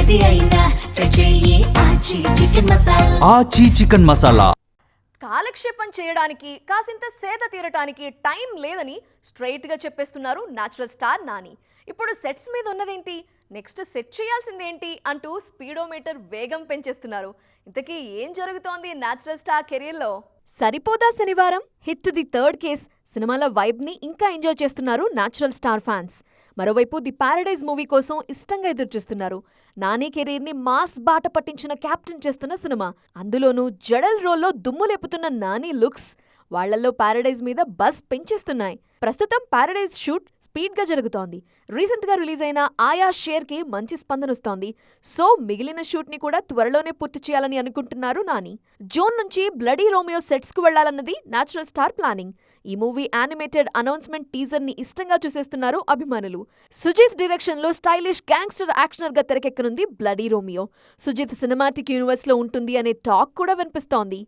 ఏది అయినా ట్రై చెయ్యి ఆచి చికెన్ మసాలా. ఆచి చికెన్ మసాలా. కాలక్షేపం చేయడానికి కాసింత సేద తీరటానికి టైం లేదని స్ట్రైట్గా చెప్పేస్తున్నారు న్యాచురల్ స్టార్ నాని. ఇప్పుడు సెట్స్ మీద ఉన్నదేంటి, నెక్స్ట్ సెట్ చేయాల్సిందేంటి అంటూ స్పీడోమీటర్ వేగం పెంచేస్తున్నారు. ఇంతకీ ఏం జరుగుతోంది న్యాచురల్ స్టార్ కెరీర్లో? సరిపోదా శనివారం హిట్ ది థర్డ్ కేస్ సినిమాల వైబ్ని ఇంకా ఎంజాయ్ చేస్తున్నారు న్యాచురల్ స్టార్ ఫ్యాన్స్. మరోవైపు ది ప్యారడైజ్ మూవీ కోసం ఇష్టంగా ఎదురుచూస్తున్నారు. నాని కెరీర్ని మాస్ బాట పట్టించిన క్యాప్టెన్ చేస్తున్న సినిమా. అందులోనూ జడల్ రోల్లో దుమ్ము లేపుతున్న నాని లుక్స్ వాళ్లలో ప్యారడైజ్ మీద బజ్ పెంచేస్తున్నాయి. ప్రస్తుతం ప్యారడైజ్ షూట్ స్పీడ్ గా జరుగుతోంది. రీసెంట్ గా రిలీజ్ అయిన ఆయా షేర్ కి మంచి స్పందనొస్తోంది. సో మిగిలిన షూట్ ని కూడా త్వరలోనే పూర్తి చేయాలని అనుకుంటున్నారు నాని. జూన్ నుంచి బ్లడీ రోమియో సెట్స్ కు వెళ్లాలన్నది న్యాచురల్ స్టార్ ప్లానింగ్. ఈ మూవీ యానిమేటెడ్ అనౌన్స్మెంట్ టీజర్ ని ఇష్టంగా చూసేస్తున్నారు అభిమానులు. సుజిత్ డైరెక్షన్ లో స్టైలిష్ గ్యాంగ్స్టర్ యాక్షనర్ గా తెరకెక్కనుంది bloody Romeo. Sujeeth cinematic universe లో ఉంటుంది అనే టాక్ కూడా వినిపిస్తోంది.